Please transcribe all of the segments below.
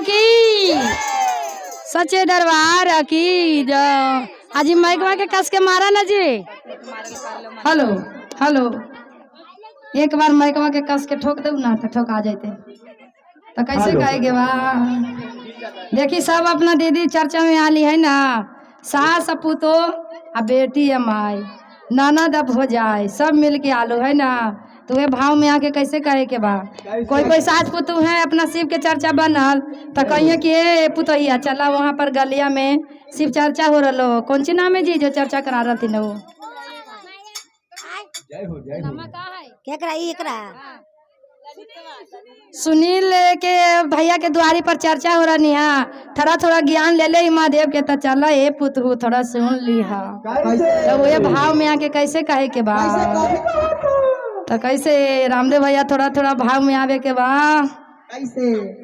की सच्चे दरबार की जो आज माइकवा के कस के मारा ना जी। हेलो हेलो एक बार माइकवा के कस के ठोक दे ना तो ठोक आ जाते तो कैसे कहेंगे वाह। देखी सब अपना दीदी चर्चा में आली है ना, सास पुतो आ बेटी या माई ननद अब हो जाए सब मिल के आलो है ना, तो वे भाव में आके कैसे कहे के बा। कोई कोई सास पुतु है अपना शिव के चर्चा बनल तो कहिए कि ए पुतहिया चला वहाँ पर गलिया में शिव चर्चा हो रहा हो। कौन सी नाम है जी जो चर्चा करा रही न वो सुनील के भैया के द्वारी पर चर्चा हो रही है। थोड़ा थोड़ा ज्ञान ले ले महादेव के तो चला ए पुतहु थोड़ा सुन ली हा, तो वो भाव में आके कैसे कहे के बा। तो कैसे रामदेव भैया थोड़ा थोड़ा भाव में आवे के बा।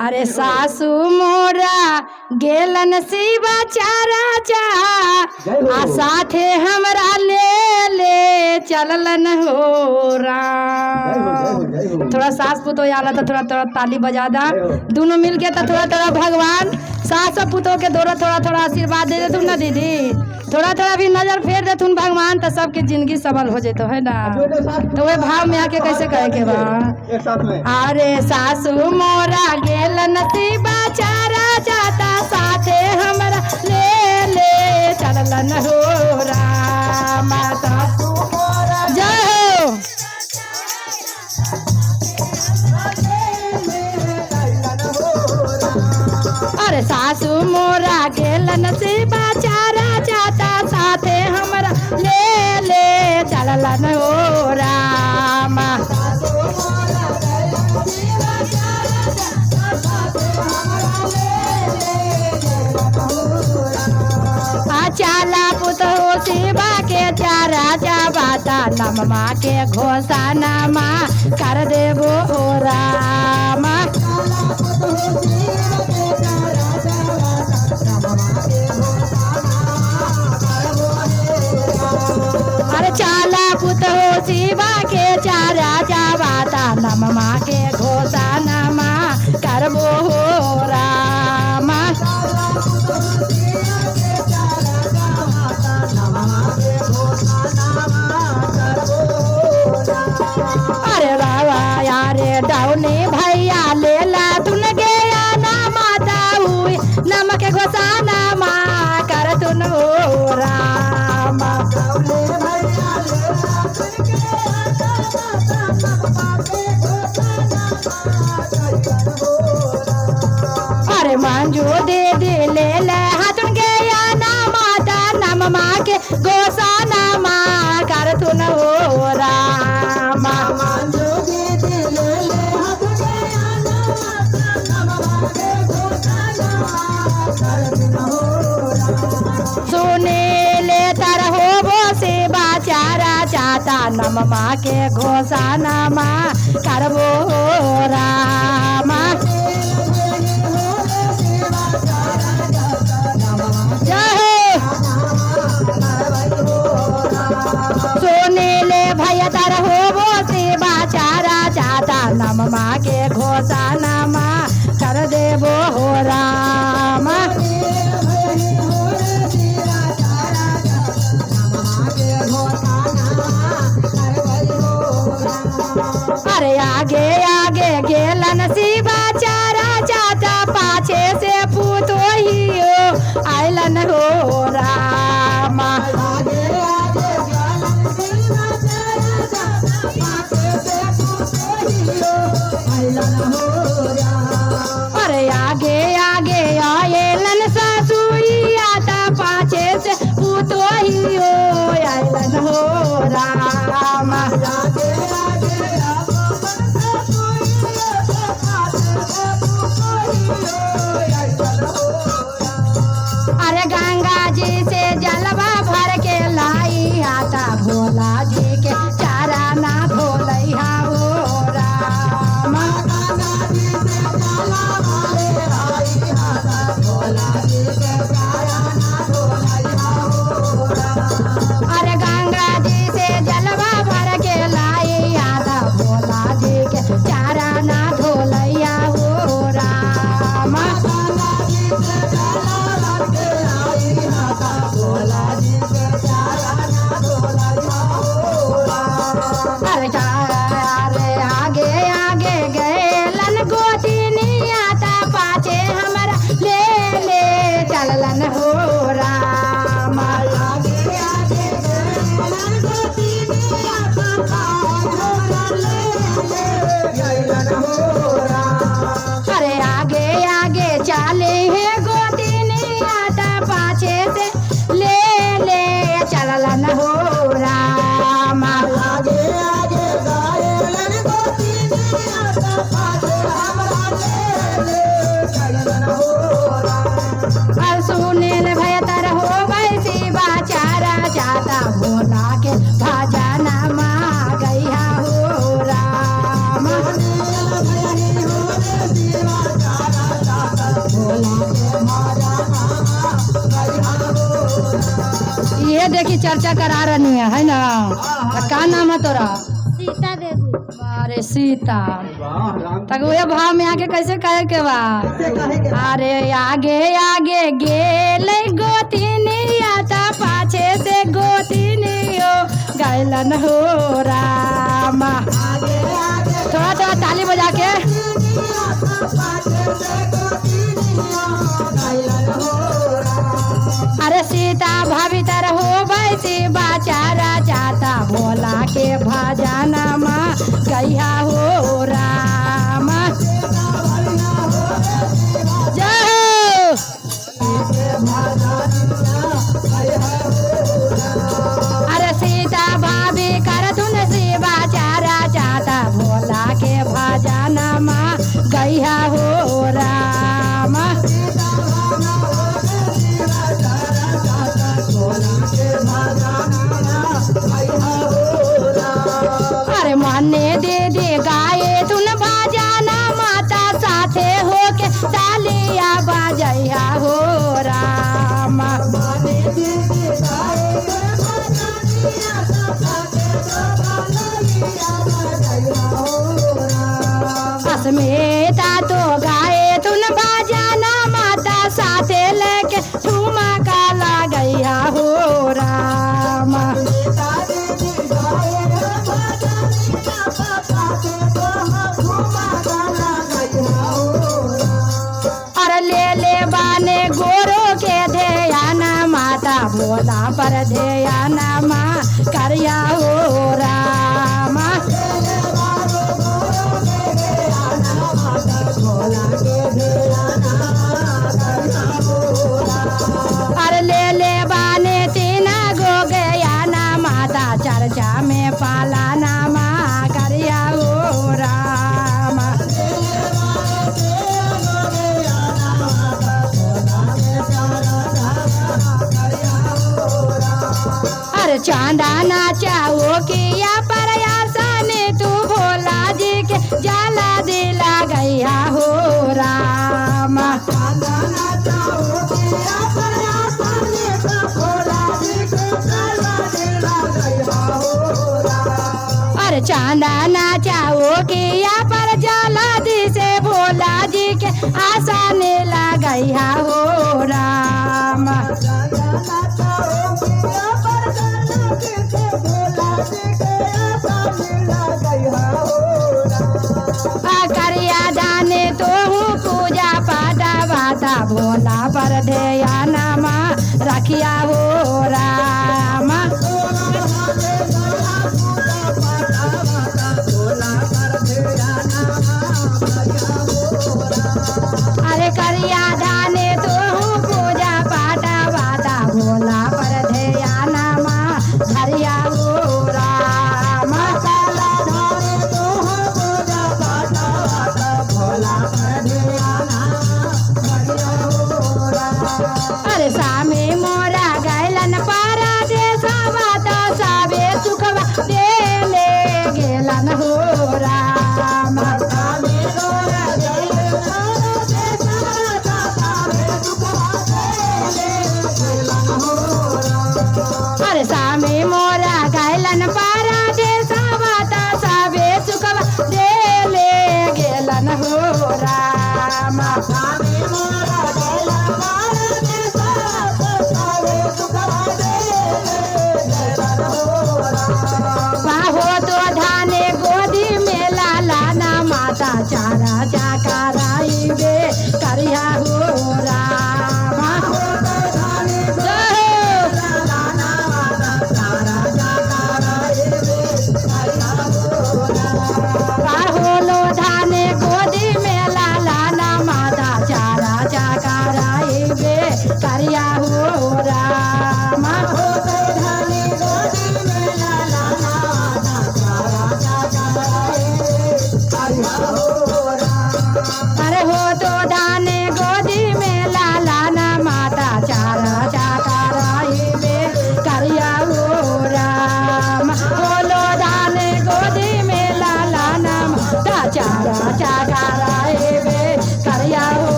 अरे सासू मोरा गेलन शिवा चारा चा आ साथे हमरा ले ले चललन हो राम। थोड़ा सास पुतो आला तो थोड़ा थोड़ा ताली बजा दा दोनों मिल के, तो थोड़ा थोड़ा भगवान सास पुतो के दोनों थोड़ा थोड़ा आशीर्वाद दे देतुन ना दीदी, थोड़ा थोड़ा भी नजर फेर देतुन भगवान तो सबके जिंदगी सबल हो जेतो है ना। तो वे भाव में आके कैसे कहे के बा। अरे सासू मोरा गेलन शिवा चारा जाता साथे हमरा ले ले चललन हो राम। सासू मोरा जय हो। अरे सासू मोरा गेलन शिवा चारा जाता साथे हमरा ले ले चललन हो राम। चाला पुतो शिवा के चारा जाबाता नममा के घोषा नमा कर देबो हो राम। अरे चाला पुतो शिवा के चारा जाबाता नममा के घोषा नमा करबो हो राम। अरे बाबा यारे डाउनी भैया ले ला तुन गया ना माता हुई नमक घोषाना माँ कर तुन हो राम। अरे मंजू दे दे ले ले हाथुन गया ना माता नम माँ के घोषाना माँ कर तुन हो राम। सुने ले तर हो वो से बाचारा चाहता नम माँ के घोषाना माँ करबो हो राम। सोने ले भैया तर हो वो से बाचारा चाहता नम माँ के घोषाना माँ कर देबो हो राम। अरे आगे आगे गेलन शिवा चारा चाचा पाछे से पूतो ही आइलन हो राम। अरे आगे आगे आयलन सासुई आता पाछे से पूतो ही आइलन हो राम। अरे गंगा जी से जलवा भर के लाई आता भोला जी के चारा ना भोलैया हो राम। के देखी चर्चा करा रही है ना। तो का नाम है तोरा? सीता देवी। अरे सीता, तक वे भाव में आके कैसे कहे के बा? अरे आगे आगे गेले गोतिनिया ता पाछे से गोतिनियो गैलन हो रामा। थोड़ा थोड़ा ताली बजा के। अरे सीता भाभी तर हो बैसी बाचारा जाता भोला के भजना माँ गैया हो रामा। जय अरे सीता भाभी कर तुन सी बाचारा जाता भोला के भजना माँ गैया हो रामा। अरे माने दे दे गाए तुन बाजाना माता साथे हो के तालिया बाजैया हो रामा। अस्मिता तो गाए तुन बाजाना माता साथे लेके ठुमा काला गैया हो रामा। अरे ले ले बाने गोरो के ध्याना माता भोला पर ध्याना माँ करिया हो रामा। अरे ले ले बाने तीना गो गया ना माता चर्चा में पाला नामा करिया हो रामा। अरे चांदा नाचाओ किया प्रयासा ने तू भोला जी के जाला दिला गैया हो रामा। अरे चांदा नाचाओ किया पर जाला दी से भोला जी के आशा ने लगैया हो रामा। करिया दाने तो हूँ पूजा पाटा बाता भोला पर ध्याना माँ रखिया हो रामा। अरे करिया दाने तो हूँ पूजा पाटा बाता भोला पर ध्याना माँ धरिया हो रामा। अरे